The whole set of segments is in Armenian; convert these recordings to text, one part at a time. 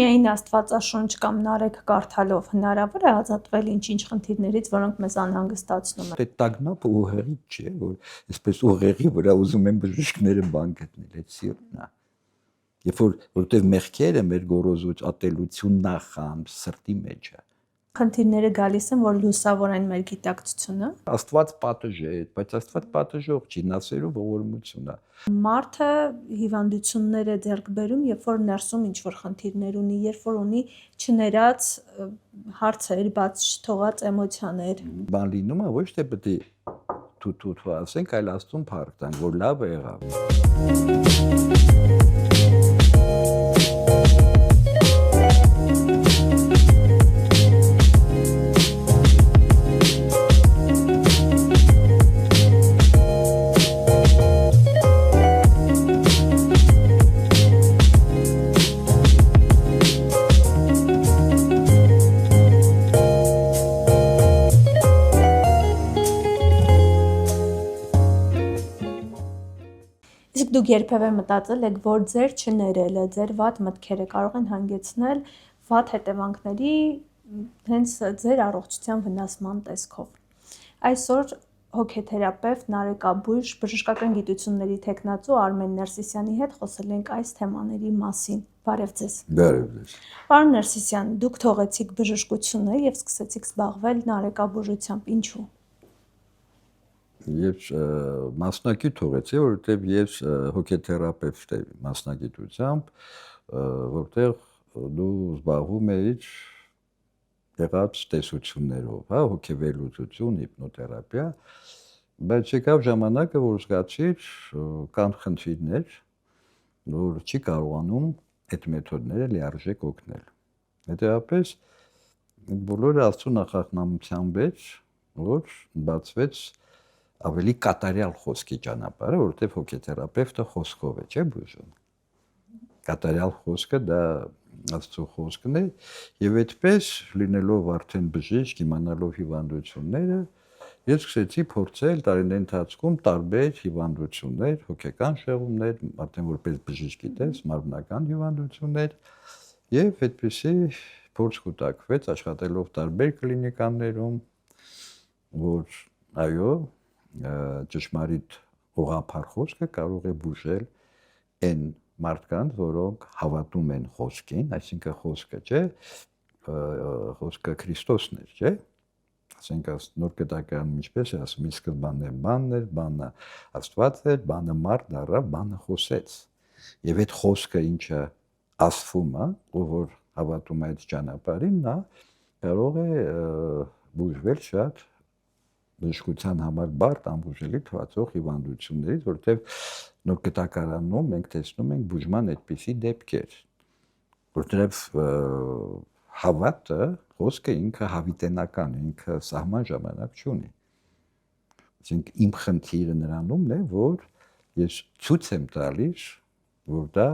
Միայն Աստվածաշունչ կամ նարեկ կարդալով հնարավոր է ազատվել ինչ-ինչ խնդիրներից, որոնք մեզ անհանգստացնում են։ Դե տագնապը ուղեղի չէ, որ այսպես ուղեղի վրա ուզում են բժիշկները բան գտնել, այդ սիրտն է։ Որտեղ մեղքերը մեր գոռոզոչ ատելությունն է խամ սրտի մեջ է։ Խնդիրները գալիս են, որ լուսավորեն մեր գիտակցությունը։ Աստված պատժեց, բայց Աստված պատժող չի, նասերով ողորմություն է։ Մարդը հիվանդություններ է ձեռք բերում, երբ որ ներսում ինչ-որ խնդիրներ ունի, երբ որ ունի չներած հարցեր, բաց չթողած էմոցիաներ։ Բան լինում է, ոչ թե պետք է թութ ասենք, այլ Աստծուն փառք տանք, որ լավ եղավ։ Իսկ դուք երբևէ մտածել եք, որ ձեր չներելը, ձեր վատ մտքերը կարող են հանգեցնել վատ հետևանքների հենց ձեր առողջության վնասման տեսքով։ Այսօր հոգեթերապևտ, նարեկաբույժ, բժշկական գիտությունների թեկնածու Արմեն Ներսիսյանի հետ խոսել ենք այս թեմաների մասին։ Բարև ձեզ։ Բարև ձեզ։ Պարոն Ներսիսյան, դուք թողեցիք բժշկությունը եւ սկսեցիք զբաղվել նարեկաբուժությամբ։ Ինչու՞։ Ես մասնակից թողեցի, որովհետև ես հոգեթերապևտ եմ մասնագիտությամբ, որտեղ դու զբաղվում էիր եղած տեսություններով, հա, հոգեվերլուծություն, հիպնոթերապիա, բայց եկավ ժամանակը, որ զգացիր կան խնդիրներ, որ չի կարողանում այդ մեթոդները լիարժեք օգնել։ Հետևաբար բոլորը Աստծո նախախնամությամբ էր, որ բացվեց ավելի կատարյալ խոսքի ճանապարհը, որովհետև հոգեթերապևտը խոսքով է, չէ՞ բուժում։ Կատարյալ խոսքը դա Աստծո խոսքն է, եւ այդպես լինելով արդեն բժիշկ, իմանալով հիվանդությունները, ես սկսեցի փորձել տարիների ընթացքում տարբեր հիվանդություններ, հոգեկան շեղումներ, արդեն որպես բժիշկ գիտես, մարմնական հիվանդություններ, եւ այդպեսի փորձ կուտակվեց աշխատելով տարբեր կլինիկաներում, որ այո, ճշմարիտ ուղղափառ խոսքը կարող է բուժել այն մարդկանց, որոնք հավատում են խոսքին, այսինքն խոսքը, չէ, խոսքը Քրիստոսն էր, չէ։ Ասենք նոր կտակարանում ինչպես է ասում, ի սկզբանե բանն էր, բանը Աստված էր, բանը մարդ դառավ, բանը խոսեց։ Եվ այդ խոսքը ինչը ասվում է, ով որ հավատում է այդ ճանապարհին, նա կարող է բուժվել շատ բժշկության համար բարդ անբուժելի թվացող հիվանդություններից, որովհետև նոր կտակարանում մենք տեսնում ենք բուժման այդպիսի դեպքեր, որտեղ հավատը, խոսքը ինքը հավիտենական է, ինքը սահման ժամանակ չունի։ Այսինքն իմ խնդիրը նրանումն է, որ ես ցույց եմ տալիս, որ դա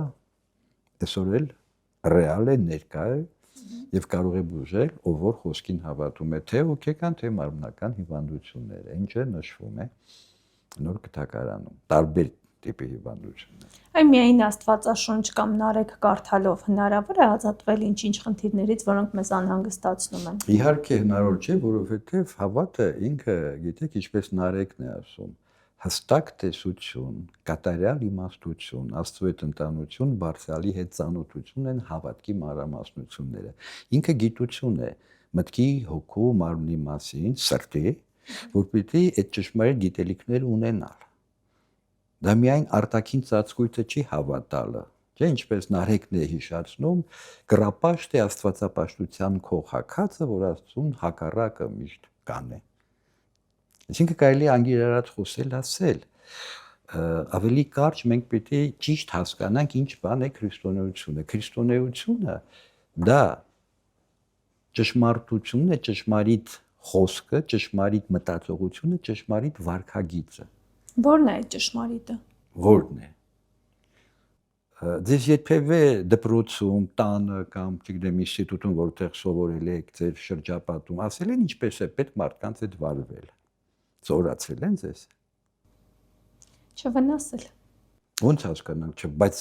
այսօր էլ ռեալ է, ներկա է եւ կարող է բուժել, ով որ խոսքին հավատում է, թե հոգեկան, թե մարմնական հիվանդությունները, ինչը նշվում է նոր կտակարանում, տարբեր տիպի հիվանդություններ։ Այ միայն Աստվածաշունչ կամ նարեկ կարդալով հնարավոր է ազատվել ինչ-ինչ խնդիրներից, որոնք մեզ անհանգստացնում են։ Իհարկե հնարավոր չէ, որովհետև հավատը ինքը, գիտեք, ինչպես նարեկն է ասում, հստակ տեսություն, կատարյալ իմաստություն, Աստծո հետ ընտանություն, բարձրալի հետ ծանոթություն են հավատքի մանրամասնությունները։ Ինքը գիտություն է մտքի, հոգու, մարմնի մասին, սրտի, որ պիտի այդ ճշմարիտ գիտելիքները ունենալ։ Դա միայն արտաքին ծածկույթը չի հավատալը, չէ՞, ինչպես նարեկն է հիշացնում, կռապաշտ է աստվածապաշտության քո հակածը, որ Աստծուն հակառակը միշտ կանե։ Այսինքն կարելի է անգիրարած խոսել, ասել, ավելի կարճ մենք պիտի ճիշտ հասկանանք ինչ բան է քրիստոնեությունը։ Քրիստոնեությունը դա ճշմարտությունն է, ճշմարիտ խոսքը, ճշմարիտ մտածողությունը, ճշմարիտ վարքագիծը։ Ո՞րն է այդ ճշմարիտը։ Ո՞րն է։ Ձեզ երբևէ դպրոցում, տանը կամ չգիտեմ ինստիտուտում, որտեղ սովորել եք, ձեր շրջապատում, ասել են ինչպես է պետք մարդկանց հետ վարվել։ Զորացրել են ձեզ։ Չվնասել։ Ոնց հասկանանք, բայց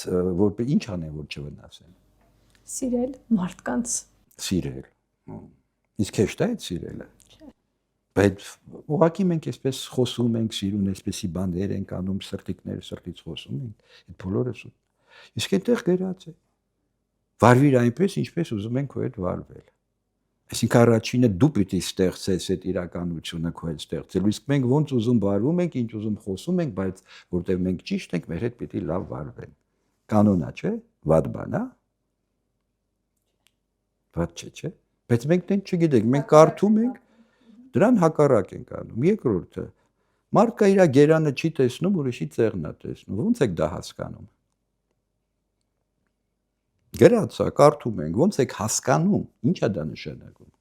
ինչ անեն, որ չվնասեն։ Սիրել մարդկանց։ Սիրել։ Իսկ հեշտ է այդ սիրելը։ Բայց ուղղակի մենք այսպես խոսում ենք, սիրուն այսպեսի բաներ ենք անում, սրտիկները սրտից խոսում ենք, այդ բոլորը սուտ։ Իսկ այդտեղ գրած է. վարվիր այնպես, ինչպես ուզում ենք քո հետ վարվել։ Այսինքն առաջինը դու պիտի ստեղծես այդ իրականությունը քո հետ ստեղծելու, իսկ մենք ոնց ուզում վարվում ենք, ինչ ուզում խոսում ենք, բայց որտեղ մենք ճիշտ ենք, մեր հետ պիտի լավ վարվենք։ Կանոնա, չէ՞, վատ բան, հա։ Վատ չէ։ Բայց մենք դեն չգիտենք, մենք կարդում ենք, դրան հակառակ ենք անում։ Երկրորդը, մարդը իր գերանը չի տեսնում, ուրիշի ծեղն է տեսնում։ Ոնց եք դա հասկանում։ Գրած է, կարդում ենք, ոնց եք հասկանում, ինչ է դա նշանակում։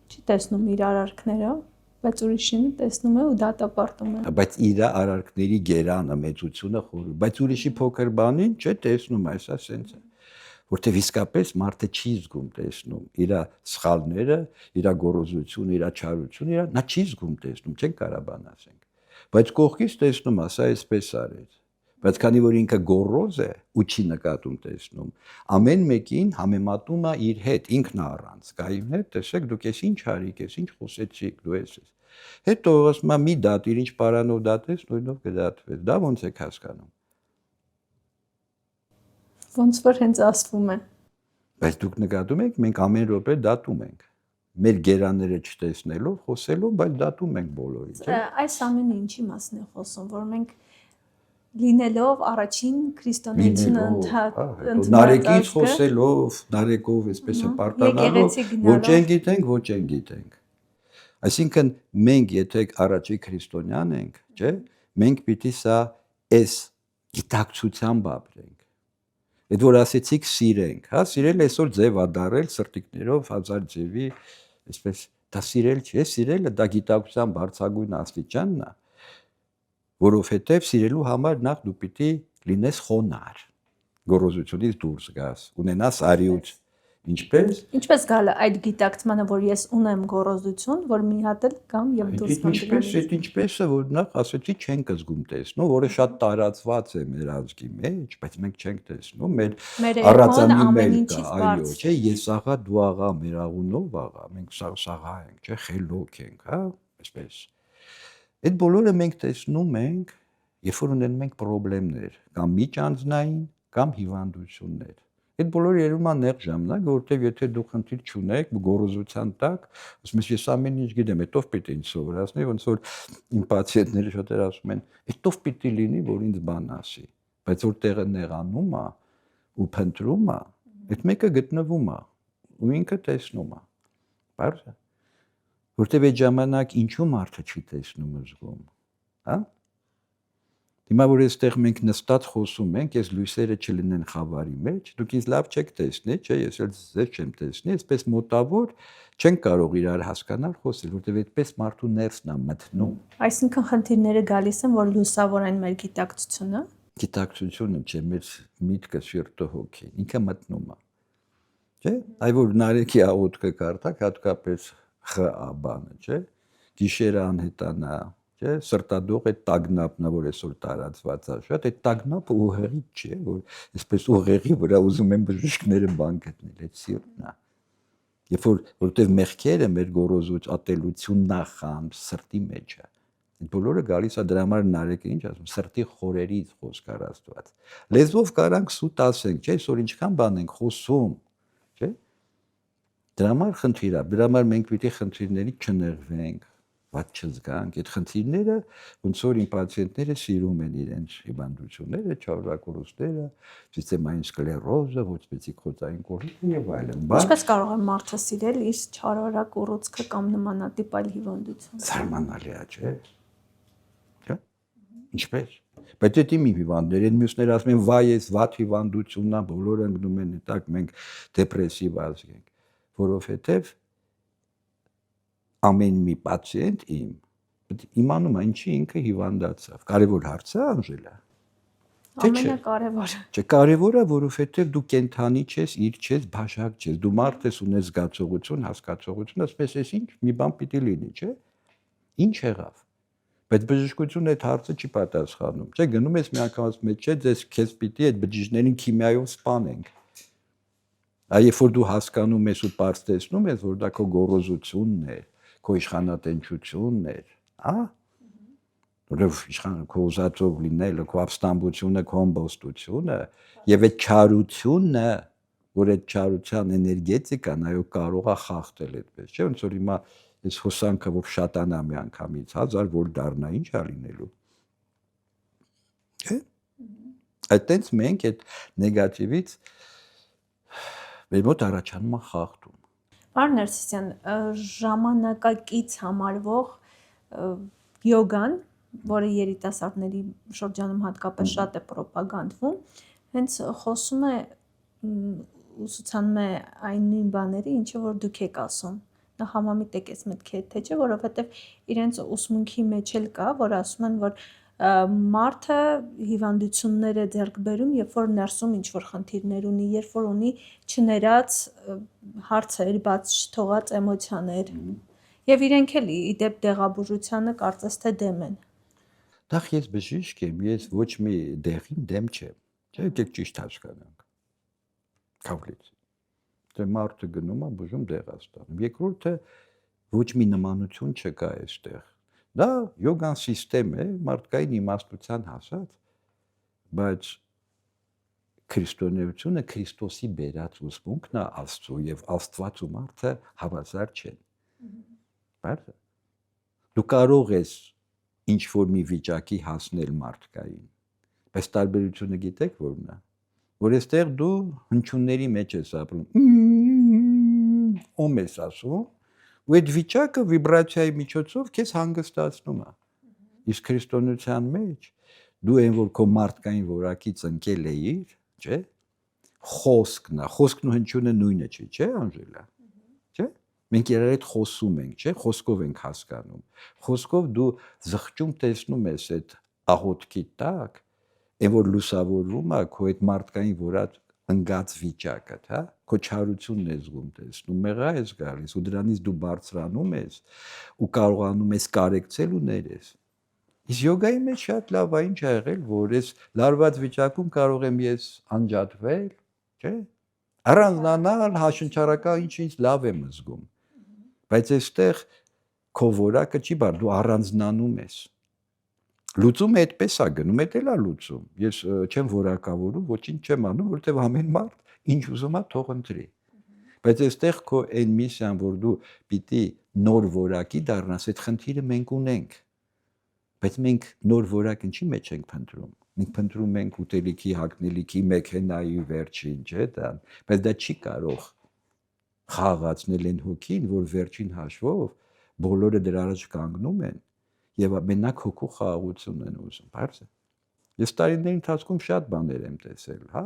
Չի տեսնում իր արարքները, բայց ուրիշին տեսնում է ու դատապարտում է։ Բայց իր արարքների գերանը, մեծությունը խորը, բայց ուրիշի փոքր բանին չէ տեսնում, այսա սենց է։ Որտեվ իսկապես մարդը չի զգում տեսնում իր սխալները, իր գոռոզությունը, իր չարությունը, նա չի զգում տեսնում, չեն կարա բան ասենք։ Բայց կողքից տեսնում, ասա այսպես արեց։ Բայց քանի որ ինքը գոռոզ է ու չի նկատում տեսնում, ամեն մեկին համեմատում է իր հետ, ինքն է առանց, կայուն հետ, տեսեք, դուք ես ինչ արիք ես, ինչ խոսեցիք, դու ես։ Հետո ասում է մի դատիր, ինչ պարանով դատես, նույնով կդատվես։ Դա ոնց եք հասկանում։ Ոնց որ հենց ասվում է։ Բայց դուք նկատում եք, մենք ամեն րոպե դատում ենք։ Մեր գերանները չտեսնելով, խոսելով, բայց դատում ենք բոլորին, չէ՞։ Այս ամենը ինչի մասն է խոսում, որ մենք լինելով առաջին քրիստոնեությունը նարեկից խոսելով, նարեկով այսպես պարտանալով, ոչ են գիտենք։ Այսինքն մենք եթե առաջի քրիստոնյան ենք, չէ՞, մենք պիտի սա այս գիտակցությամբ ապրենք։ Այդ որ ասեցիք սիրենք, հա, սիրել այսօր ձև ա դարել սրտիկներով հազար ձևի, այսպես դա սիրել չէ, սիրելը դա գիտակցության բարձրագույն աստիճանն է, որովհետև սիրելու համար նախ դու պիտի լինես խոնար, գոռոզությունից դուրս գաս, ունենաս արիուց, ինչպես գալը այդ գիտակցմանը, որ ես ունեմ գոռոզություն, որ մի հատ էլ կամ եւ դուրս գամ։ Ինչպես է, որ նախ ասեցի չենք զգում տեսնում, որը շատ տարածված է մեր ազգի մեջ, բայց մենք չենք տեսնում, մեր առածանի մեջ կա, այո, չէ, ես աղա, դու աղա, մեր աղունով աղա, մենք սաղա ենք, չէ, խելոք ենք, հա, այսպես։ Այդ բոլորը մենք տեսնում ենք, երբ որ ունենում ենք խնդիրներ, կամ միջանձնային, կամ հիվանդություններ։ Այդ բոլորը երևում է նեղ ժամանակ, որովհետև եթե դու խնդիր չունեք, գոռոզության տակ, ասում ես ես ամեն ինչ գիտեմ, այդով պիտի ինձ սովորացնի, ոնց որ իմ պացիենտները շատեր ասում են, այդով պիտի լինի, որ ինձ բան ասի, բայց որ տեղը նեղանում է ու փնտրում է, այդ մեկը գտնվում է ու ինքը տեսնում է։ Բարձ է։ Որովհետև այդ ժամանակ ինչու մարդը չի տեսնում զգում, հա։ Հիմա որ այստեղ մենք նստած խոսում ենք, այս լույսերը չլինեն խավարի մեջ, դուք ինձ լավ չեք տեսնի, չէ, ես էլ ձեզ չեմ տեսնի, այսպես մոտավոր չեն կարող իրար հասկանալ, խոսել, որտեղ այդպես մարդու ներսն է մտնում։ Այսինքն խնդիրները գալիս են, որ լուսավորեն մեր գիտակցությունը։ Գիտակցությունը չէ, մեր միտքը, սիրտը, հոգին, ինքը մտնում է։ Չէ, այ որ Նարեկի աղոթքը կարդաք, հատկապես ԽԱ բանը, չէ, գիշերը անհետանա, չէ, սրտադող այդ տագնապն է, որ այսօր տարածված է շատ, այդ տագնապը ուղեղից չէ, որ այսպես ուղեղի վրա ուզում են բժիշկները բան գտնել, այդ սիրտն է։ Երբ որտեղ մեղքերը մեր գոռոզուց ատելությունն է խամ սրտի մեջ է։ Այդ բոլորը գալիս է դրա համար Նարեկը ինչ ասում, սրտի խորերից խոսք առ Աստված։ Լեզվով կարանք սուտ ասենք, չէ, այսօր ինչքան բան ենք խոսում, չէ։ Դրա համար խնդիր է, դրա համար մենք պիտի խնդիրներից չնեղվենք, ված չզգանք, այդ խնդիրները ոնց որ իմ պացիենտները սիրում են իրենց հիվանդությունները, չարորակորուստները, սիստեմային սկլերոզը, ոչ սպեցիկ խոցային կորուստը եւ այլն։ Ինչպես կարող է մարդը սիրել իր չարորակորուցքը կամ նմանատիպ այլ հիվանդություն։ Զարմանալի է, չէ՞։ Չէ՞։ Ինչպես։ Բայց դա մի հիվանդներ, այդ մյուսները ասում են, վայ, ես վատ հիվանդությունն է, բոլորը ընկնում են այդտակ, մենք դեպրեսիվ ազգ ենք, որովհետեւ ամեն մի պացիենտ իմանում է ինչի ինքը հիվանդացավ։ Կարևոր հարց է, Անժելա։ Ամենակարևորը։ Չէ, կարևորը, որովհետև դու կենթանի չես, իր չես, բաժակ չես, դու մարդ ես, ունես զգացողություն, հասկացողություն, ասես ինչ մի բան պիտի լինի, չէ՞։ Ինչ եղավ։ Բայց բժշկությունը այդ հարցը չի պատասխանում։ Չէ, գնում ես մի անգամից մեջ, չէ, ձեզ քեզ պիտի այդ բջիջներին քիմիայով սպանենք։ Երբ որ դու հասկանում ես ու բարձ տեսնում ես, որ դա քո գոռոզությունն է, քո իշխանատենչությունն է, հա? Որով իշխան քո ուզածով լինելը, քո ապստամբությունը, քո ամբոստությունը եւ այդ չարությունը, որ այդ չարության էներգետիկան այո կարող է խախտել այդպես, չէ՞, ոնց որ հիմա այս հոսանքը որ շատանա մի անգամից, հազար որ դառնա, ինչ է լինելու։ Չէ՞։ Այդտենց մենք այդ նեգատիվից մեր մոտ առաջանում է խախտում։ Պարոն Ներսիսյան, ժամանակակից համարվող յոգան, որը երիտասարդների շրջանում հատկապես շատ է պրոպագանդվում, հենց խոսում է ուսուցանում է այն նույն բաների, ինչը որ դուք եք ասում։ Նա համամիտ եք այս մտքի հետ, թե չէ, որովհետև իրենց ուսմունքի մեջ էլ կա, որ ասում են, որ մարդը հիվանդություններ է ձեռք բերում, երբ որ ներսում ինչ-որ խնդիրներ ունի, երբ որ ունի չներած հարցեր, բաց չթողած էմոցիաներ, եւ իրենք էլ ի դեպ դեղաբուժությանը կարծես թե դեմ են։ Նախ ես բժիշկ եմ, ես ոչ մի դեղին դեմ չեմ, չէ՞, եկեք ճիշտ հասկանանք։ Կապլից։ Դե մարդը գնում է բուժում դեղ է ստանում։ Երկրորդը ոչ մի նմանություն չկա այստեղ։ Դա յոգան համակարգ է, մարդկային իմաստության հասած, բայց քրիստոնեությունը Քրիստոսի բերած ուսմունքն է Աստծո եւ Աստված ու մարդը հավասար չեն։ Բայց դու կարող ես ինչ որ մի վիճակի հասնել մարդկային, բայց տարբերությունը գիտեք որն է, որ այստեղ դու հնչյունների մեջ ես ապրում, ում ես ասում, ու այդ վիճակը վիբրացիայի միջոցով քեզ հանգստացնում է։ Իսկ քրիստոնեության մեջ դու այն որ քո մարդկային որակից ընկել էիր, չէ՞, խոսքն է, խոսքն ու հնչյունը նույնը չի, չէ՞, Անժելա, չէ՞։ Մենք իրար հետ խոսում ենք, չէ՞, խոսքով ենք հասկանում։ Խոսքով դու զղջում տեսնում ես այդ աղոթքի տակ, այն որ լուսավորվում է քո այդ մարդկային որակ ընկած վիճակը, հա, քո չարությունն ես զգում տեսնում, մեղա ես գալիս ու դրանից դու բարձրանում ես ու կարողանում ես կարեկցել ու ներես։ Իսկ յոգայի մեջ շատ լավ է ինչ ա եղել, որ ես լարված վիճակում կարող եմ ես անջատվել, չէ՞, առանձնանալ, հաշնչարական ինչ-ինչ լավ եմ զգում։ Բայց այստեղ քո որակը չի բար, դու առանձնանում ես։ Լուծումը այդպես է գնում, էդ էլ է լուծում։ Ես չեմ որակավորում, ոչինչ չեմ անում, որովհետև ամեն մարդ ինչ ուզում է թող ընտրի։ Բայց այստեղ քո այն միսիան, որ դու պիտի նոր որակի դառնաս, այդ խնդիրը մենք ունենք։ Բայց մենք նոր որակ ինչի մեջ ենք փնտրում։ Մենք փնտրում ենք ուտելիքի, հագնելիքի, մեքենայի վերջին, չէ՞ դա, բայց դա չի կարող խաղացնել այն հոգին, որ վերջին հաշվով բոլորը դրա առաջ կանգնում են եւ մենակ հոգու խաղաղություն են ուզում, բարձ է։ Ես տարիների ընթացքում շատ բաներ եմ տեսել, հա,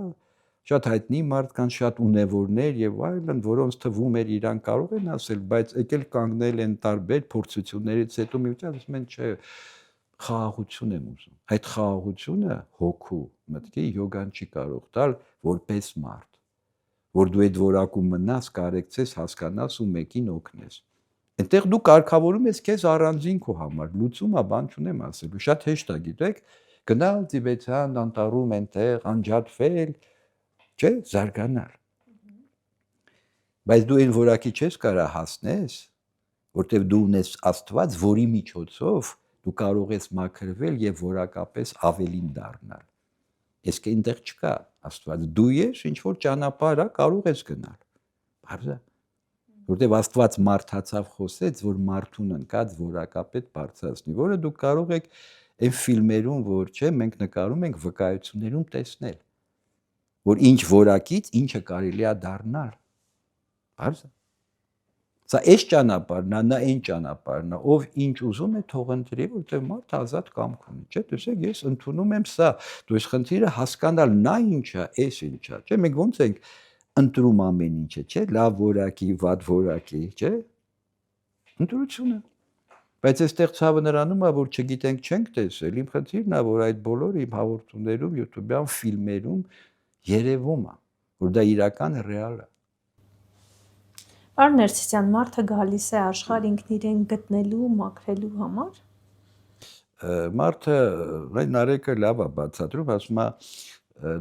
շատ հայտնի մարդկանց, շատ ունևորներ եւ այլն, որոնց թվում էր իրան կարող են ասել, բայց եկել կանգնել են տարբեր փորձություններից հետո մի ուտել ասում են, չէ, խաղաղություն եմ ուզում։ Այդ խաղաղությունը հոգու մտքի յոգան չի կարող տալ որպես մարդ, որ դու այդ որակում մնաս, կարեկցես, հասկանաս ու մեկին օգնես։ Այնտեղ դու կարգավորում ես քեզ առանձին քո համար, լուծումը բան չունեմ ասելու, շատ հեշտ է, գիտեք, գնալ Տիբեթյան անտառում այնտեղ անջատվել, չէ, զարգանալ։ Բայց դու այն որակի չես կարա հասնես, որտեղ դու ունես Աստված, որի միջոցով դու կարող ես մաքրվել եւ որակապես ավելին դառնալ։ Իսկ այնտեղ չկա Աստված, դու ես ինչ որ ճանապարհ է, կարող ես գնալ։ Բարձր որտեվ Աստված մարդացավ խոսեց, որ մարդուն ընկած որակապետ բարձրացնի, որը դուք կարող եք այն ֆիլմերում, որ չէ, մենք նկարում ենք վկայություններում տեսնել, որ ինչ որակից ինչը կարելի է դառնալ։ Բարձր։ Սա այս ճանապարհն է, նա այն ճանապարհն է, ով ինչ ուզում է թող ընտրի, որտեղ մարդ ազատ կամք ունի, չէ՞, տեսեք, ես ընդունում եմ սա, դու այս խնդիրը հասկանալ, նա ինչ է, այս ինչ է, չէ՞, մենք ոնց ենք ընտրում ամեն ինչը, չէ՞, լավ որակի, վատ որակի, չէ՞։ Ընտրությունը։ Բայց այստեղ ցավը նրանում է, որ չգիտենք, չենք տեսել, իմ խնդիրն է, որ այդ բոլորը իմ հաղորդումներում, YouTube-յան ֆիլմերում երևում է, որ դա իրական ռեալ է։ Պարոն Ներսիսյան, մարդը գալիս է աշխարհ ինքն իրեն գտնելու, մաքրելու համար։ Մարդը Նարեկը լավ է բացատրում, ասում է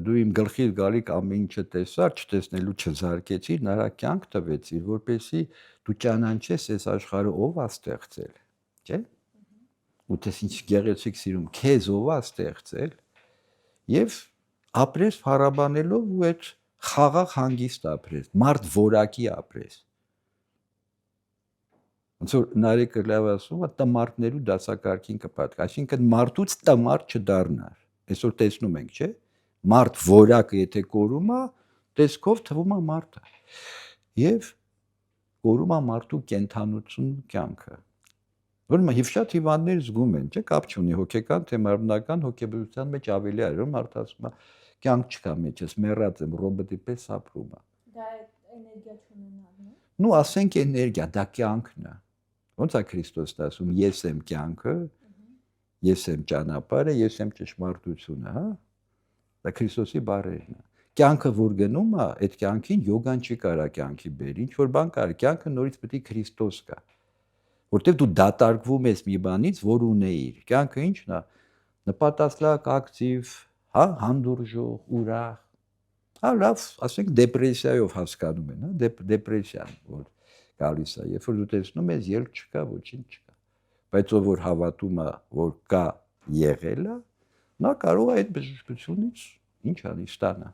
դու իմ գլխից գալիք ամեն ինչը տեսար, չտեսնելու չզարկեցի, նրա կյանք տվեցիր, որպեսզի դու ճանաչես այս աշխարհը ով է ստեղծել, չէ՞։ Ու տես ինչ գեղեցիկ սիրում, քեզ ով է ստեղծել եւ ապրես փառաբանելով ու այդ խաղաղ հանգիստ ապրես, մարդ որակի ապրես։ Ոնց որ Նարեկը լավ ասում է, տմարդներու դասակարգին կպատկի, այսինքն մարդուց տմարդ չդառնար։ Այսօր տեսնում ենք, չէ՞։ Մարդ որակը եթե կորում է, տեսքով թվում է մարդ է։ Եվ կորում է մարդու կենթանություն կյանքը։ Որը շատ հիվանդներ զգում են, չէ՞, կապ չունի հոգեկան թե մարմնական հոգեբուժության մեջ ավելի այլ, որ մարդը ասում է, կյանք չկա մեջս, մեռած եմ, ռոբոտի պես ապրում է։ Դա էներգիա չունենալն է։ Ну, ասենք էներգիա, դա կյանքն է։ Ոնց է Քրիստոսն ասում, ես եմ կյանքը, ես եմ ճանապարհը, ես եմ ճշմարտությունը, հա։ Դա Քրիստոսի բառերն է։ Կյանքը որ գնում է, այդ կյանքին յոգան չի կարա կյանքի բերի, ինչ որ բան կար, կյանքը նորից պետք է Քրիստոս կա։ Որտեվ դու դատարկվում ես մի բանից, որ ունեիր։ Կյանքը ի՞նչն է։ Նպատակլակ, ակտիվ, հա, հանդուրժող, ուրախ։ Հա, լավ, ասենք դեպրեսիայով հասկանում են, հա, դեպրեսիան, որ գալիս է, երբ որ դու տեսնում ես, ելք չկա, ոչինչ չկա։ Բայց ով որ հավատում է, որ կա եղել է, նա կարող է այդ բժշկությունից ինչ անի ստանա։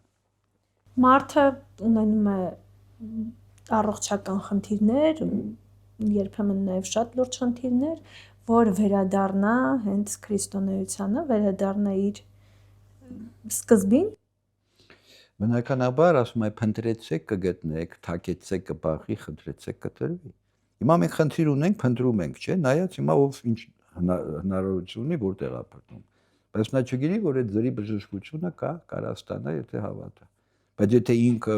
Մարդը ունենում է առողջական խնդիրներ, երբեմն նաև շատ լուրջ խնդիրներ, որ վերադառնա հենց քրիստոնեությանը, վերադառնա իր սկզբին։ Բնականաբար ասում է փնտրեցեք կգտնեք, թակեցեք կբախի, խնդրեցեք կտրվի։ Հիմա մենք խնդիր ունենք, փնտրում ենք, չէ՞, նայած հիմա ով ինչ հնարավորություն ունի, որտեղ է փնտրում։ Բայց նա չգիտի, որ այդ ձրի բժշկությունը կա, կարա ստանա, եթե հավատա։ Բայց եթե ինքը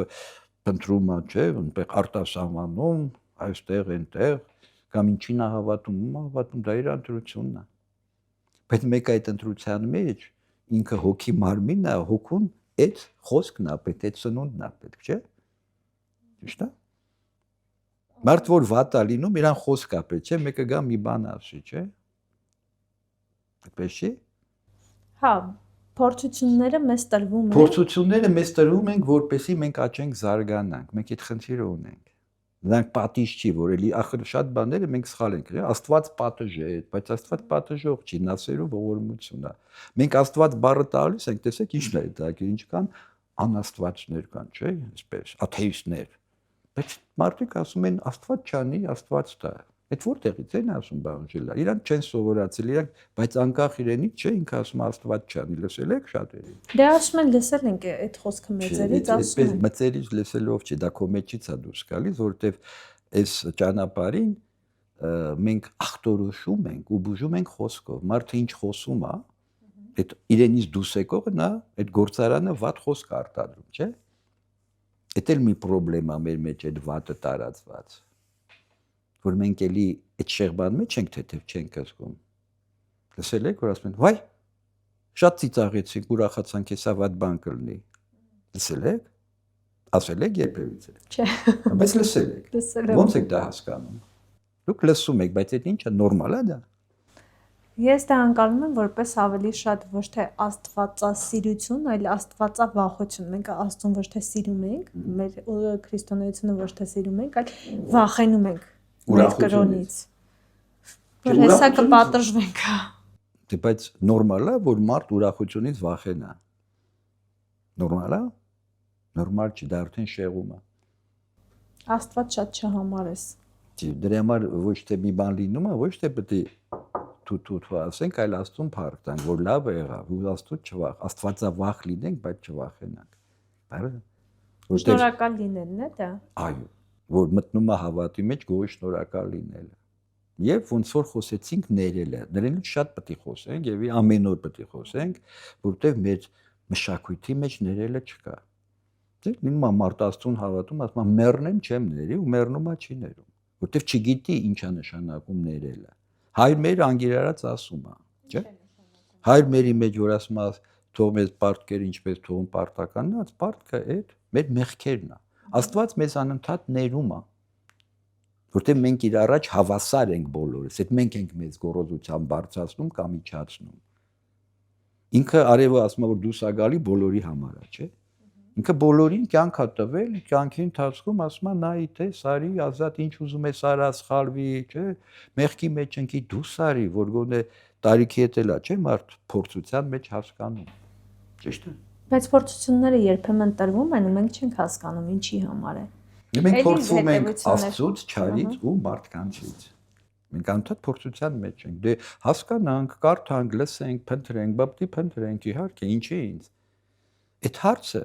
փնտրում է, չէ, այնտեղ արտասահմանում, այստեղ, այնտեղ, կամ ինչին է հավատում, դա իր ընտրությունն է։ Բայց մեկ այդ ընտրության մեջ ինքը հոգի մարմինն է, հոգուն այդ խոսքն է պետք, այդ սնունդն է պետք, չէ՞։ Ճիշտ է։ Մարդ որ վատ է լինում, իրան խոսք է պետք, չէ՞, մեկը գա մի բան ասի, չէ՞։ Այդպես չի։ Հա, փորձությունները մեզ տրվում են։ Փորձությունները մեզ տրվում են, որպեսզի մենք աճենք, զարգանանք։ Մենք այդ խնդիրը ունենք։ Նրանք պատիժ չի, որ էլի ախր շատ բաները մենք սխալ ենք, Աստված պատժ է, բայց Աստված պատժող չի, նասերու ողորմություն է։ Մենք Աստված բառը տալիս ենք, տեսեք ինչն է դա, ինչ կան անաստվածներ կան, չէ՞, այսպես, աթեիստներ։ Բայց մարդիկ ասում են Աստված չանի, Աստված տա։ Այդ որտեղից են ասում բանջելա։ Իրանք չեն սովորացել, իրանք, բայց անկախ իրենից չէ, ինքը ասում Աստված չանի, լսել եք շատերի։ Դե ասում են լսել ենք այդ խոսքը մեծերից, ասում են։ Մեծերից լսելով չի, դա քո մեջից է դուրս գալիս, որովհետև այս ճանապարհին մենք ախտորոշում ենք ու բուժում ենք խոսքով։ Մարդը ինչ խոսում է, այդ իրենից դուրս եկողը նա այդ գործարանը վատ խոսք արտադրում, չէ՞։ Դա էլ մի խնդրեմ է մեր մեջ այդ վատը տարածված, որ մենք էլի այդ շեղբան մեջ ենք թեթև չենք զգում։ Լսել եք, որ ասում են, վայ, շատ ծիծաղեցինք, ուրախացանք, հեսա վատ բան կլինի։ Լսել եք։ Ասել եք երբևիցե։ Չէ։ Բայց լսել եք։ Լսել եմ։ Ոնց եք դա հասկանում։ Դուք լսում եք, բայց այդ ինչը նորմալ է դա։ Ես դա անցալում եմ որպես ավելի շատ ոչ թե աստվածասիրություն, այլ աստվածավախություն։ Մենք Աստծուն ոչ թե սիրում ենք, մեր քրիստոնեությունը ոչ թե սիրում ենք, այլ վախենում ենք մեր կրոնից։ Որ հեսա կպատժվենք։ Դե բայց նորմալ է, որ մարդ ուրախությունից վախենա։ Նորմալ է։ Նորմալ չի, դա արդեն շեղում է։ Աստված շատ չհամարես։ Դրա համար ոչ թե մի բան լինում է, ոչ թե պետք է թութ ասենք, այլ Աստծուն փառք տանք, որ լավ է եղավ, ու Աստծո չվախ, Աստվածավախ լինենք, բայց չվախենանք։ Բարը։ Շնորհակալ լինելն է դա։ Այո, որ մտնում է հավատի մեջ գոհ շնորհակալ լինելը։ Եվ ոնց որ խոսեցինք ներելը, նրանից շատ պետք է խոսենք եւ ամեն օր պետք է խոսենք, որտեղ մեր մշակույթի մեջ ներելը չկա։ Դե լինում է մարդ Աստծուն հավատում, ասում է մեռնեմ չեմ ների ու մեռնում է չի ներում, որտեղ չգիտի ինչ է նշանակում ներելը։ Հայր մեր անգիրարած ասում է, չէ՞։ Հայր մերի մեջ որ ասում է թող մեզ պարտքեր ինչպես թողում պարտականն, այդ պարտքը այդ մեր մեղքերն է։ Աստված մեզ անընդհատ ներում է, որտեղ մենք իր առաջ հավասար ենք բոլորս, այդ մենք ենք մեզ գոռոզությամբ բարձրացնում կամ իջացնում։ Ինքը արևը ասում է, որ դուրս է գալի բոլորի համար է, չէ՞։ Ինքը բոլորին կյանք է տվել, կյանքի ընթացքում ասում է նայի տես, արի, ազատ ինչ ուզում ես արա, սխալվի, չէ՞։ Մեղքի մեջ ընկի դուրս արի, որ գոնե տարիքի հետ էլա, չէ՞, մարդ փորձության մեջ հասկանում։ Ճիշտ է։ Բայց փորձությունները երբեմն տրվում են ու մենք չենք հասկանում ինչի համար է։ Մենք փորձում ենք Աստծուց, չարից ու մարդկանցից։ Մենք անդադ փորձության մեջ ենք։ Դե հասկանանք, կարդանք, լսենք, փնտրենք, բապտի փնտրենք, իհարկե, ինչի ինձ։ Այդ հարցը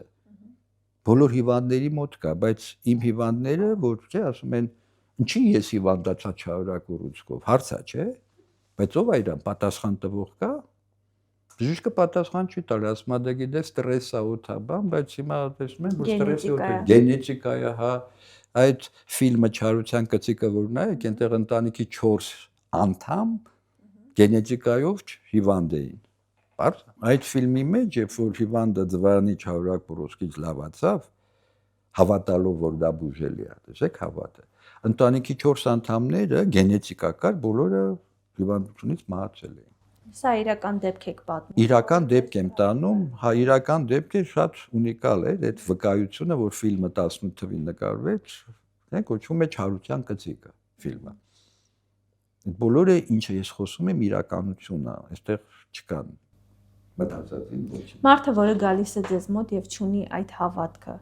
բոլոր հիվանդների մոտ կա, բայց իմ հիվանդները, որ չէ, ասում են, ինչի ես հիվանդացա չարորակ ուռուցքով, հարցա, չէ։ Բայց ով է իրան պատասխան տվող կա։ Բժիշկը պատասխան չի տալի, ասում է դա գիտես ստրես է օթաբան, բայց հիմա տեսնում են, որ ստրեսը գենետիկա է, հա, այդ ֆիլմը Չարության կծիկը որ նայեք, այնտեղ ընտանիքի 4 անդամ գենետիկայով հիվանդ էին։ Բայց այդ ֆիլմի մեջ, երբ որ հիվանդը ձվարանի չարորակ բռոսկից լավացավ, հավատալով որ դա բուժելի է, տեսեք հավատը։ Ընտանիքի 4 անդամները գենետիկա կար, բոլորը հիվանդությունից մահացել էին։ Սա իրական դեպք եք պատմում։ Իրական դեպք եմ տանում, հա, իրական դեպք է, շատ ունիկալ է, այդ վկայությունը, որ ֆիլմը 18 թվին նկարվեց, կոչվում է Չարության կծիկը ֆիլմը։ Այդ բոլորը ինչը ես խոսում եմ իրականություն է, այստեղ չկան մտածածին ոչ։ Մարդը, որը գալիս է ձեզ մոտ եւ չունի այդ հավատքը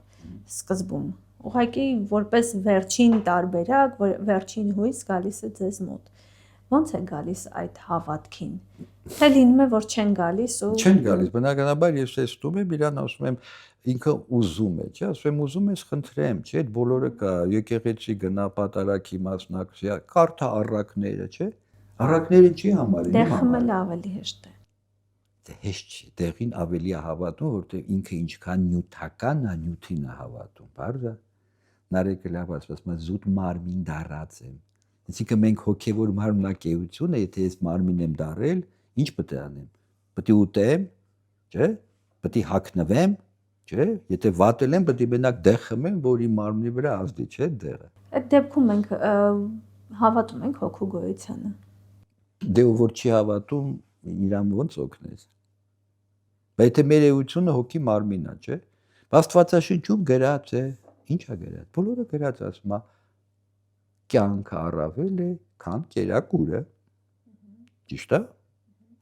սկզբում, ուղղակի որպես վերջին տարբերակ, վերջին հույս գալիս է ձեզ մոտ։ Ոնց է գալիս այդ հավատքին։ Թե լինում է, որ չեն գալիս ու չեն գալիս, բնականաբար ես տեսնում եմ իրան, ասում եմ ինքը ուզում է, չէ, ասում եմ ուզում ես խնդրեմ, չէ, այդ բոլորը կա, եկեղեցի գնա պատարագի մասնակցի, կարդա առակները, չէ։ Առակները չի համար, դեղ խմելը ավելի հեշտ է։ Դե հեշտ չի, դեղին ավելի է հավատում, որտեղ ինքը ինչքան նյութական է, նյութին է հավատում, բարձր։ Նարեկը լավ ասում է, զուտ մարմին դառած եմ։ Այսինքն մենք հոգևոր մարմնակեություն է, եթե ես մարմին եմ դառել, ինչ պետք է անեմ։ Պետք է ուտեմ, չէ՞, պետք է հագնվեմ, չէ՞, եթե վատել եմ, պետք է մենակ դեղ խմեմ, որ իմ մարմնի վրա ազդի, չէ՞, դեղը։ Այդ դեպքում մենք հավատում ենք հոգու գոյությանը։ Դե ով որ չի հավատում, իրան ոնց օգնես։ Բայց եթե մեր էությունը հոգի մարմինն է, չէ՞։ Աստվածաշնչում գրած է, ի՞նչ է գրած։ Բոլորը գրած ասում է կյանքը առավել է, քան կերակուրը։ Ճիշտ է։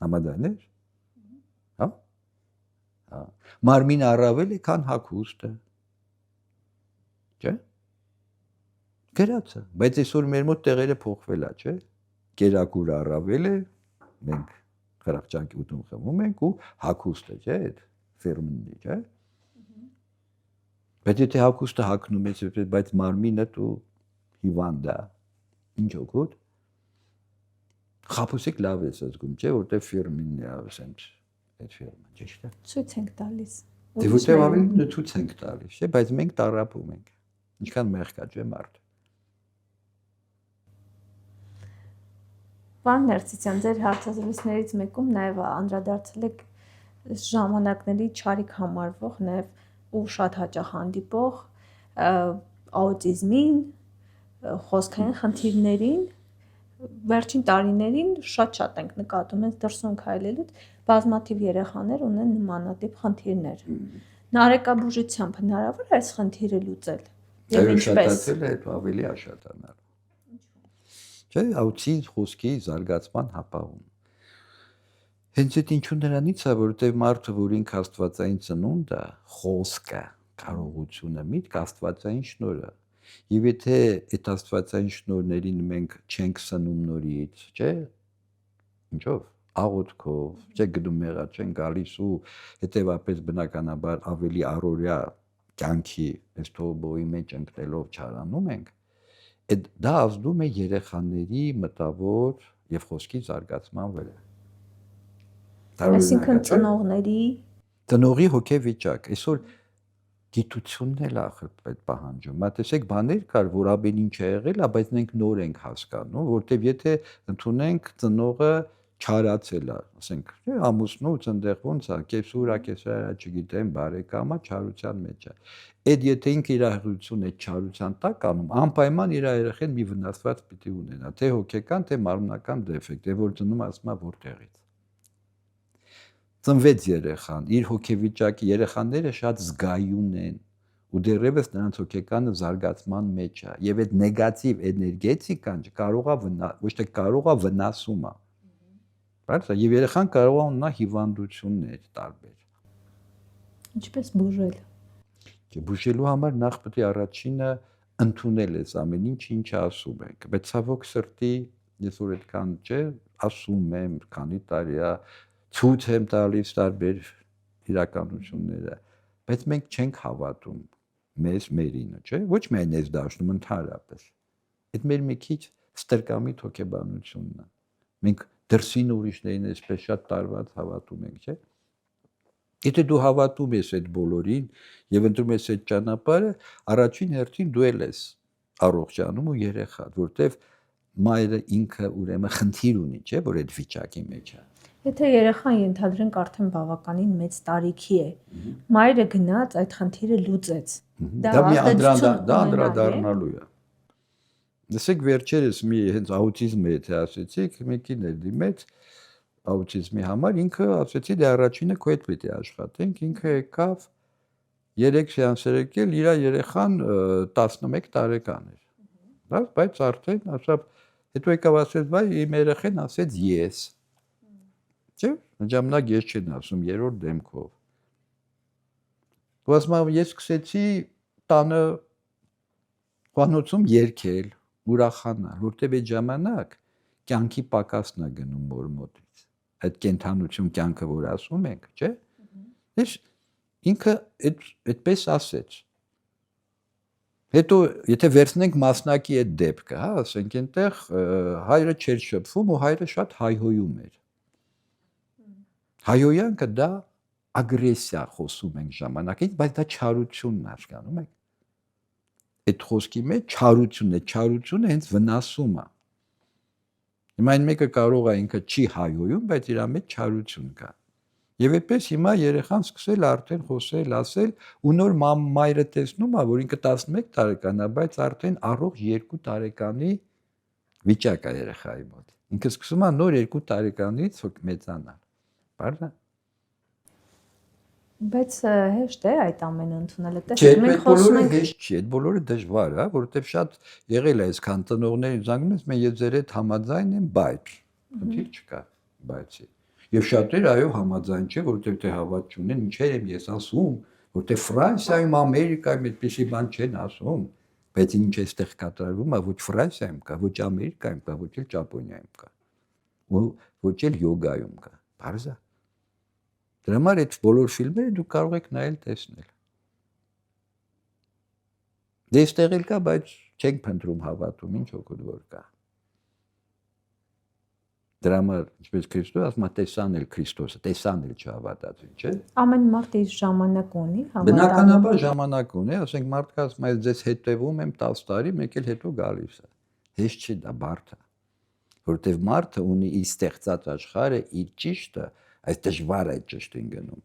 Համաձայն ես։ Հա։ Հա։ Մարմինը առավել է, քան հագուստը։ Չէ՞։ Գրած է, բայց այսօր մեր մոտ տեղերը փոխվել է, չէ՞։ Կերակուրը առավել է, մենք խրախճանքի ուտում խմում ենք ու հագուստը, չէ՞, այդ ֆերմենտի, չէ՞։ Բայց եթե հագուստը հագնում ես, բայց մարմինը դու հիվանդ է, ինչ օգուտ։ Խաբուսիկ լավ է զգում, չէ՞, որտեղ ֆերմենտն է ասենք, այդ ֆերմեն, ճիշտ է։ Ցույց ենք տալիս։ Դե որտեղ ավելի ցույց ենք տալիս, չէ՞, բայց մենք տարապում ենք։ Ինչքան մեղք է, չէ՞ մարդ։ Պարոն Ներսիսյան, ձեր հարցազրույցներից մեկում նաև անդրադարձել եք ժամանակների չարիք համարվող նաև ու շատ հաճախ հանդիպող աուտիզմին, խոսքային խնդիրներին, վերջին տարիներին շատ ենք նկատում, հենց դրսում քայլելուց բազմաթիվ երեխաներ ունեն նմանատիպ խնդիրներ։ Նարեկաբուժությամբ հնարավոր է այս խնդիրը լուծել։ Եվ ինչպես ավելի աշատանալ։ Չէ, աուտիզմ խոսքի զարգացման հապաղում։ Հենց այդ ինչու նրանից է, որովհետև մարդը, որ ինքը աստվածային ծնունդ է, խոսքը, կարողությունը, միտք աստվածային շնորհը։ Եվ եթե այդ աստվածային շնորհներին մենք չենք սնում նորից, չէ՞, ինչով, աղոթքով, չէ, գնում եղած չեն գալիս ու հետևապես բնականաբար ավելի առօրյա կյանքի այս թողբոյի մեջ ընկնելով չարանում ենք, դա ազդում է երեխաների մտավոր եւ խոսքի զարգացման վրա։ Այսինքն ծնողի հոգեվիճակ, այսօր գիտությունն էլ ախր պահանջում։ Տեսեք, բաներ կար, որ ամեն ինչ է եղել, բայց մենք նոր ենք հասկանում, որտեվ եթե ընդունենք ծնողը չարացել է, ասենք, ամուսնուց այնտեղ ոնց է, կեսուրա, չգիտեմ, բարեկամա չարության մեջ է։ Այդ եթե ինքը իր հղիությունը այդ չարության տակ անում, անպայման իր երեխեն մի վնասված պիտի ունենա, թե հոգեկան, թե մարմնական դեֆեկտ, դե որ ծնում ասում է որտեղից։ Ծնվեց երեխան, իր հոգեվիճակի երեխաները շատ զգայուն են ու դեռևս նրանց հոգեկանը զարգացման մեջ է եւ այդ նեգատիվ էներգետիկան կարող է ոչ թե կարող է վնասում է։ Բայց եւ երեխան կարող է ունենալ հիվանդություններ տարբեր։ Ինչպես բուժել։ Բուժելու համար նախ պետք է առաջինը ընդունել ես ամեն ինչ ասում ենք, բայց ցավոք սրտի ես որ այդքան չէ, ասում եմ, քանի տարի է ցույց եմ տալիս տարբեր իրականությունները, բայց մենք չենք հավատում մերինը, չէ՞, ոչ միայն այս դաշտում ընդհանրապես։ Այդ մեր մի քիչ ստրկամիտ հոգեբանությունն է։ Մենք դրսին ուրիշներին այսպես շատ տարված հավատում ենք, չէ՞։ Եթե դու հավատում ես այդ բոլորին եւ ընտրում ես այդ ճանապարհը, առաջին հերթին դու ես առողջանում ու երեխան, որտեվ մայրը ինքը ուրեմն խնդիր ունի, չէ՞, որ այդ վիճակի մեջ է։ Եթե երեխան ենթադրենք արդեն բավականին մեծ տարիքի է, մայրը գնաց այդ խնդիրը լուծեց։ Դա մի անդրադառնալու է։ Դեսեք վերջերս մի հենց աուտիզմի եթե ասեցիք, մեկին էլ դիմեց աուտիզմի համար, ինքը ասեցի դե առաջինը քո հետ պետք է աշխատենք, ինքը եկավ 3 սեանսեր եկել, իր երեխան 11 տարեկան էր։ Բայց արդեն ասավ, հետո եկավ ասեց, վայ, իմ երեխան ասեց ես։ Չէ՞, ժամանակ ես չեն ասում, երրորդ դեմքով։ Ու ասում ես սկսեցի տանը խանութում երգել, ուրախանալ, որտեղ այդ ժամանակ կյանքի պակասն է գնում մոր մոտից։ Այդ կենթանություն կյանքը որ ասում ենք, չէ՞։ Ես ինքը այդպես ասեց։ Հետո եթե վերցնենք մասնակի այդ դեպքը, հա, ասենք այնտեղ հայրը չէր շփվում ու հայրը շատ հայհոյում էր։ Հայհոյանքը դա ագրեսիա խոսում ենք ժամանակից, բայց դա չարությունն է, հասկանում եք։ Այդ խոսքի մեջ չարությունը հենց վնասում է։ Հիմա այն մեկը կարող է ինքը չի հայհոյում, բայց իր մեջ չարություն կա։ Եվ այդպես հիմա երեխան սկսել արդեն խոսել, ասել, ու նոր մայրը տեսնում է, որ ինքը 11 տարեկան է, բայց արդեն առողջ 2 տարեկանի վիճակ է երեխայի մոտ։ Ինքը սկսում է նոր 2 տարեկանից մեծանալ։ Բարձր է։ Բայց հեշտ է այդ ամենը ընդունելը։ Չէ, մենք խոսում ենք հեշտ չի, այդ բոլորը դժվար է, որովհետև շատ եղել է այսքան տնօրներին զանգում ես, mən ես ձեր հետ համաձայն եմ, բայց խնդիր չկա, բայցի։ Եվ շատերը այո համաձայն չէ, որովհետև թե հավատ չունեն, ինչեր եմ ես ասում, որովհետև Ֆրանսիայում, Ամերիկայում այդպիսի բան չեն ասում, բայց ինչ էստեղ կատարվում է, ոչ Ֆրանսիայում կա, ոչ Ամերիկայում կա, ոչ էլ Ճապոնիայում կա, ոչ էլ յոգայում կա, բարձր։ Դրա համար այդ բոլոր ֆիլմերը դուք կարող եք նայել տեսնել։ Դե այստեղ էլ կա, բայց չենք փնտրում հավատում, ինչ օգուտ որ կա։ Դրա համար, ինչպես Քրիստոս ասում է, տեսան էլ Քրիստոսը, տեսան էլ չհավատացին, չէ՞։ Ամեն մարդ իր ժամանակ ունի, բնականաբար ժամանակ ունի, ասենք մարդը ասում է, ձեզ հետևում եմ 10 տարի, մեկ էլ հետո գալիս է։ Հեշտ չի դա, բարդ է։ Որովհետև մարդը ունի իր ստեղծած աշխարհը, իր ճիշտը, այս դժվար է ճիշտին գնում։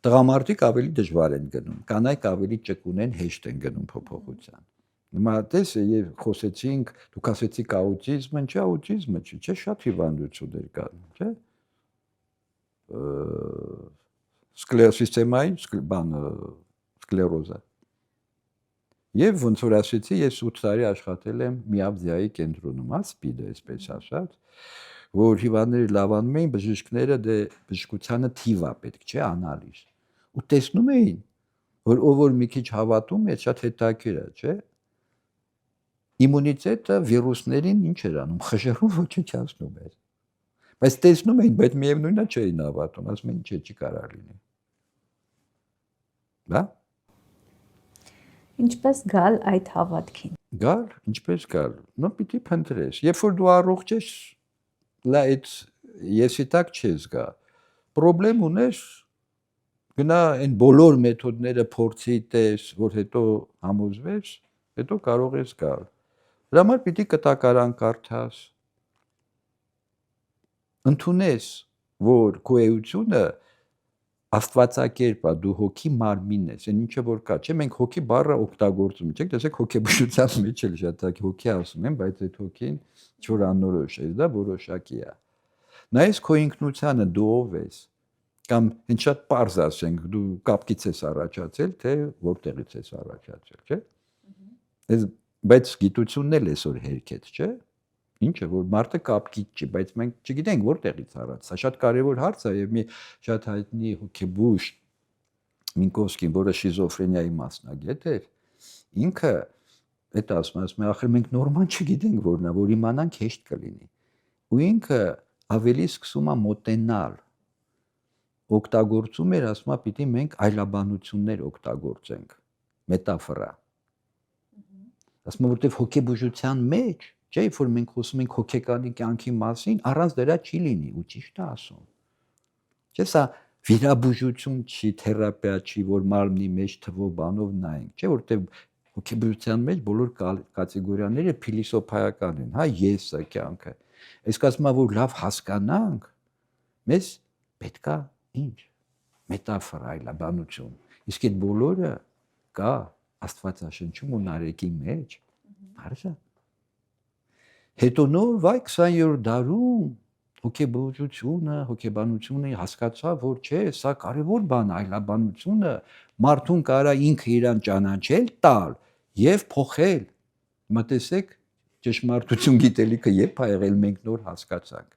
Տղամարդիկ ավելի դժվար են գնում, կանայք ավելի ճկուն են, հեշտ են գնում փոփոխության։ Հիմա տես եւ խոսեցինք, դուք ասեցիք աուտիզմը, չէ, աուտիզմը չի, չէ, շատ հիվանդություններ կան, չէ։ Սկլերոսիստեմային սկլերոզա։ Եվ ոնց որ ասեցի, ես 8 տարի աշխատել եմ միաբձիայի կենտրոնում, ասպիդը, այսպես ասած, որ հիվանդները լավանում էին, բժիշկները դե բժշկությանը թիվ է պետք, չէ, անալիզ։ Ու տեսնում էին, որ ով որ մի քիչ հավատում է, շատ հետաքրքիր է, չէ։ Իմունիտետը վիրուսներին ինչ էր անում, խժերում ոչնչացնում էր։ Բայց տեսնում էին, բայց միևնույնն է չէին հավատում, ասում են ինչ չի կարող լինի։ Դա։ Ինչպես գալ այդ հավատքին։ Գալ, ինչպես գալ։ Նո պիտի փնտրես։ Երբ որ դու առողջ ես, լա այդ եսի տակ չես գա։ Պրոբլեմ ունես, գնա այն բոլոր մեթոդները փորձի տես, որ հետո համոզվես, հետո կարող ես գալ։ Դրա համար պիտի կտակարան կարդաս։ ընդունես, որ քո էությունը աստվածակերպ է, դու հոգի մարմին ես, այն ինչը որ կա, չէ՞, մենք հոգի բառը օգտագործում ենք, տեսեք հոգեբուժության մեջ էլ շատ հոգի ասում են, բայց այդ հոգին ինչ-որ անորոշ է, դա որոշակի է։ Նայես քո ինքնությանը դու ով ես, կամ ինչ շատ պարզ ասենք, դու կապկից ես առաջացել, թե որտեղից ես առաջացել, չէ՞։ Բայց գիտությունն էլ այսօր հերքեց, չէ՞։ Ինչը որ մարդը կապկից չի, բայց մենք չգիտենք որտեղից առած։ Սա շատ կարևոր հարց է եւ մի շատ հայտնի հոգեբուժ Մինկովսկին, որը շիզոֆրենիայի մասնագետ էր, ինքը այդ ասում է, ախր մենք նորմալ չգիտենք որն է, որ իմանանք հեշտ կլինի։ Ու ինքը ավելի սկսում է մոտենալ, օգտագործում էր, ասում է, պիտի մենք այլաբանություններ օգտագործենք, մետաֆորա։ Ասում է, որտեվ հոգեբուժության մեջ չէ, որ մենք խոսում ենք հոգեկանի կյանքի մասին, առանց դրա չի լինի, ու ճիշտ է ասում։ Չէ, սա վիրաբուժություն չի, թերապիա չի, որ մարմնի մեջ թվով բանով նայենք, չէ, որտեվ հոգեբուժության մեջ բոլոր կատեգորիաները փիլիսոփայական են, հա, եսը, կյանքը։ Այս կասում է, որ լավ հասկանանք, մեզ պետքա ինչ, մետաֆորա, այլաբանություն։ Իսկ այդ բոլորը կա Աստվածաշնչում ու Նարեկի մեջ, հարցը։ Հետո նոր վայ 20-րդ դարում հոգեբուժությունը, հոգեբանությունը հասկացա, որ չէ, սա կարևոր բան է, այլաբանությունը մարդուն կարա ինքը իրան ճանաչել, տալ եւ փոխել։ Մտածեք, ճշմարտություն գիտելիքը երբ է եղել, մենք նոր հասկացանք։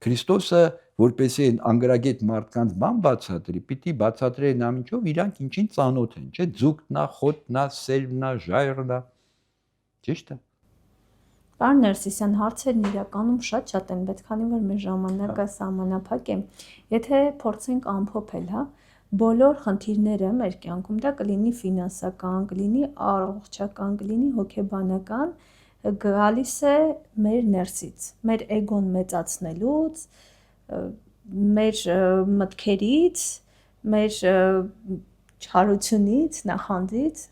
Քրիստոսը, որպեսզի այն անգրագետ մարդկանց բան բացատրի, պիտի բացատրի նա ինչով իրանք ինչին ծանոթ են, չէ՞, ձուկն է, խոտն է, սերմն է, ժայռն է։ Ճիշտ է։ Պարոն Ներսիսյան, հարցերն իրականում շատ են, բայց քանի որ մեր ժամանակը սահմանափակ է, եթե փորձենք ամփոփել, հա, բոլոր խնդիրները մեր կյանքում դա կլինի ֆինանսական, կլինի առողջական, կլինի հոգեբանական, գալիս է մեր ներսից, մեր էգոն մեծացնելուց, մեր մտքերից, մեր չարությունից, նախանձից,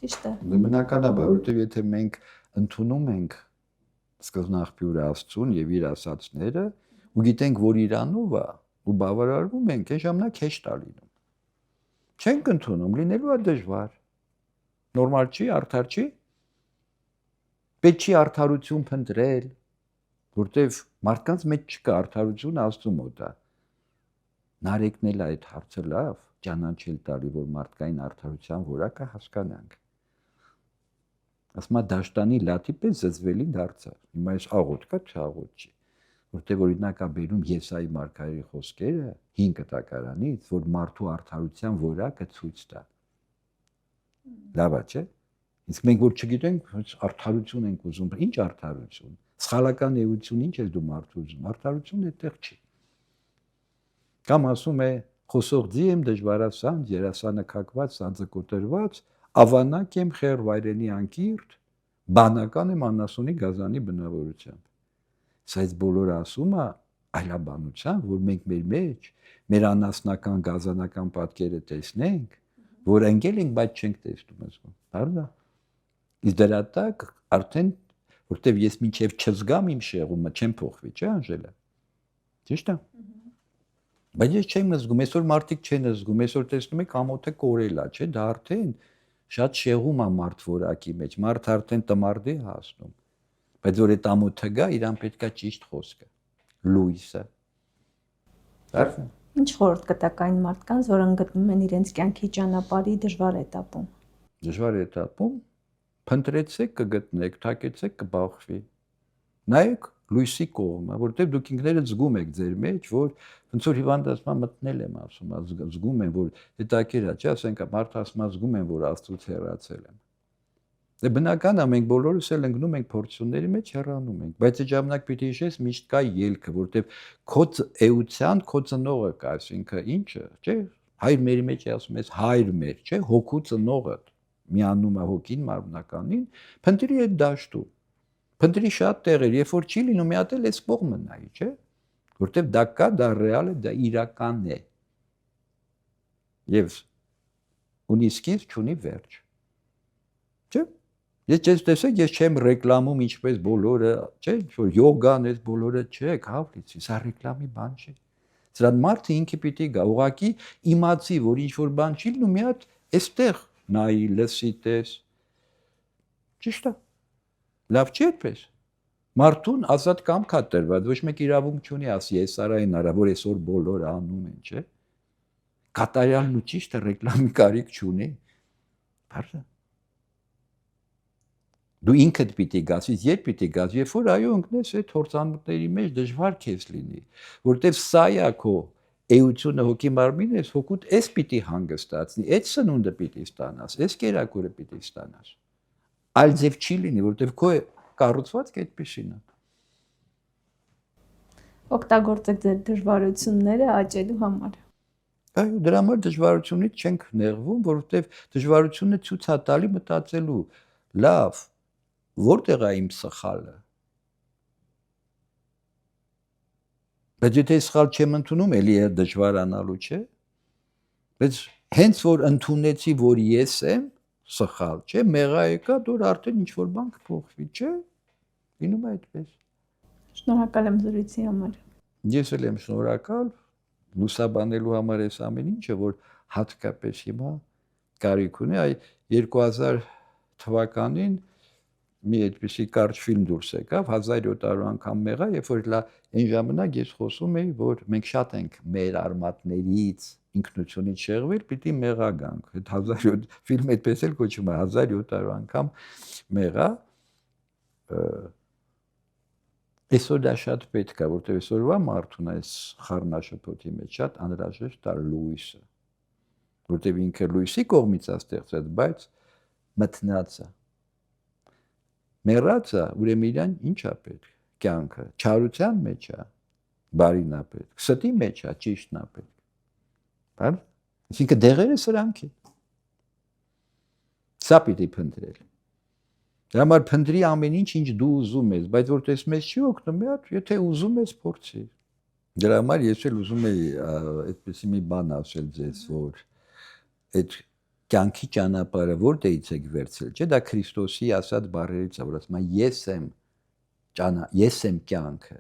ճիշտ է։ Բնականաբար, որովհետև եթե մենք ընդունում ենք սկզբնաղբյուրը Աստծուն եւ իր ասածները ու գիտենք, որ իրանով է ու բավարարվում ենք, այն ժամանակ հեշտ է լինում։ Չենք ընդունում, լինելու է դժվար։ Նորմալ չի, արդար չի։ Պետք չի արդարություն փնտրել, որտեվ մարդկանց մեջ չկա արդարություն Աստծու մոտ է։ Նարեկն էլ այդ հարցը լավ ճանաչել տալի, որ մարդկային արդարության որակը հասկանանք։ Ասում է դաշտանի լաթի պես զզվելի դարձավ։ Հիմա այս աղոտ կա, չէ աղոտ չի։ Որտեղ օրինակ է բերում Եսայի մարգարեի խոսքերը 5 կտակարանից, որ մարդու արդարության որակը ցույց տա։ Լավ է, չէ՞։ Իսկ մենք որ չգիտենք, արդարություն ենք ուզում, ինչ արդարություն։ Սխալական էություն ինչ ես դու մարդու ուզում, արդարություն այդտեղ չի։ Կամ ասում է խոսող ձի եմ դժվարասանձ, երասանը քակված, սանձը կոտրված, ավանակ եմ խեր վայրենի անկիրթ, բանական եմ անասունի գազանի բնավորությամբ։ Սա այս բոլորը ասում է այլաբանության, որ մենք մեր մեջ մեր անասնական գազանական պատկերը տեսնենք, որ ընկել ենք, բայց չենք տեսնում ասում։ Հարցը։ Իսկ դրա տակ արդեն որտեվ ես մինչև չզգամ իմ շեղումը, չեմ փոխվի, չէ՞ Անժելա։ Ճիշտ է։ Բայց ես չեմ զգում, այսօր մարդիկ չեն զգում, այսօր տեսնում եք ամոթը կորել է, չէ՞, դա արդեն շատ շեղում է մարդ որակի մեջ, մարդ արդեն տմարդի է հասնում։ Բայց որ այդ ամոթը գա, իրան պետքա ճիշտ խոսքը, լույսը։ Դարձը։ Ինչ խորհուրդ կտաք այն մարդկանց, որոնք գտնում են իրենց կյանքի ճանապարհի դժվար էտապում։ Դժվար էտապում փնտրեցեք կգտնեք, թակեցեք կբախվի։ Նայեք լույսի կողմը, որտեղ դուք ինքներդ զգում եք ձեր մեջ, որ ոնց որ հիվանդացման մտնել եմ ասում, զգում եմ, որ հետաքրքիր է, չէ՞, ասենք մարդը ասում է զգում եմ, որ Աստծուց հեռացել եմ։ Դե բնական է, մենք բոլորս էլ ընկնում ենք փորձությունների մեջ, հեռանում ենք, բայց այդ ժամանակ պիտի հիշես միշտ կա ելքը, որտեղ քո էության քո ծնողը կա, այսինքն ինչը, չէ՞, հայր մերի մեջ ասում ես հայր մեր, չէ՞, հոգու ծնողը միանում է հոգին մարմնականին, փնտրի այդ դաշտում։ Փնտրի շատ տեղեր, երբ որ չի լինում, մի հատ էլ էս կողմը նայի, չէ՞։ Որտեվ դա կա, դա ռեալ է, դա իրական է։ Եվ ունի սկիզբ, չունի վերջ։ Չէ՞։ Ես չես տեսեք, ես չեմ ռեկլամում ինչպես բոլորը, չէ, որ յոգան էս բոլորը չէ, հավլիցի, սա ռեկլամի բան չէ։ Սրան մարդը ինքը պիտի գա, ուղղակի իմացի, որ ինչ որ բան չի լինում, մի հատ այստեղ նայի, լսի, տես։ Ճիշտ է։ Լավ չի այդպես։ Մարդուն ազատ կամք է տրված, ոչ մեկ իրավունք չունի ասի, ես արային արա, որ այսօր բոլորը անում են, չէ։ Կատարյալն ու ճիշտը ռեկլամի կարիք չունի։ Բարձր։ Դու ինքդ պիտի գաս, երբ պիտի գաս, երբ որ այո ընկնես այդ հորձանուտների մեջ դժվար քեզ լինի, որտեվ սա է քո էությունը հոգի մարմին ես, հոգուտ էս պիտի հանգստացնի, այդ սնունդը պիտի ստանաս, այս կերակուրը պիտի ստանաս։ Այլ ձև չի լինի, որտեվ քո կառուցվածքը այդպեսին է։ Օգտագործեք ձեր դժվարությունները աճելու համար։ Այո, դրա համար դժվարությունից չենք նեղվում, որովհետև դժվարությունը ցույց է տալի մտածելու, լավ, որտեղ է իմ սխալը։ Բայց եթե սխալ չեմ ընդունում, էլի է դժվարանալու, չէ։ Բայց հենց որ ընդունեցի, որ ես եմ սխալ, չէ, մեղա եկա, դուր արդեն ինչ որ բան կփոխվի, չէ։ Լինում է այդպես։ Շնորհակալ եմ զրույցի համար։ Ես էլ եմ շնորհակալ լուսաբանելու համար այս ամեն ինչը, որ հատկապես հիմա կարիք ունի, այ 2000 թվականին մի այդպիսի կարճ ֆիլմ դուրս եկավ 1700 անգամ մեղա, երբ որ այն ժամանակ ես խոսում էի, որ մենք շատ ենք մեր արմատներից ինքնությունից շեղվել, պիտի մեղա գանք։ Այդ 1700 ֆիլմը այդպես էլ կոչվում է 1700 անգամ մեղա։ Այսօր դա շատ պետք է, որտեղ այսօրվա մարդուն այս խառնաշփոթի մեջ շատ անհրաժեշտ է լույսը, որտեղ ինքը լույսի կողմից է ստեղծված, բայց մթնած է։ Մեռածը ուրեմն իրան ինչ է պետք, կյանքը, չարության մեջ է, բարին է պետք, ստի մեջ է, ճիշտն է պետք։ Բան, այսինքն դեղերը սրանք են։ Սա պիտի փնտրել։ Դրա համար փնտրի ամեն ինչ, ինչ դու ուզում ես, բայց որ տեսնում ես չի օգնում, մի հատ, եթե ուզում ես փորձի։ Դրա համար ես էլ ուզում եի այդպեսի մի բան ասել ձեզ, որ այդ կյանքի ճանապարհը որտեղից եք վերցրել, չէ՞, դա Քրիստոսի ասած բառերից է, որ ասում է ես եմ կյանքը,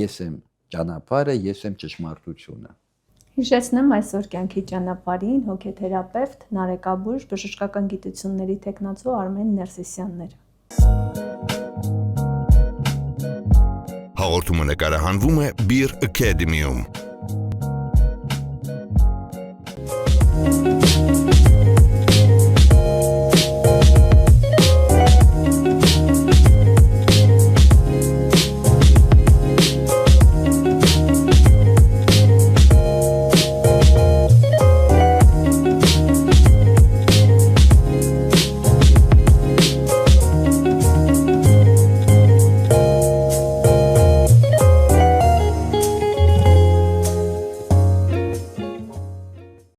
ես եմ ճանապարհը, ես եմ ճշմարտությունը։ Հիշեցնեմ այսօր կյանքի ճանապարհին հոգեթերապևտ Նարեկաբույժ բժշկական գիտությունների թեկնածու Արմեն Ներսիսյանն էր։ Հաղորդումը նկարահանվում է Beer Academy-ում։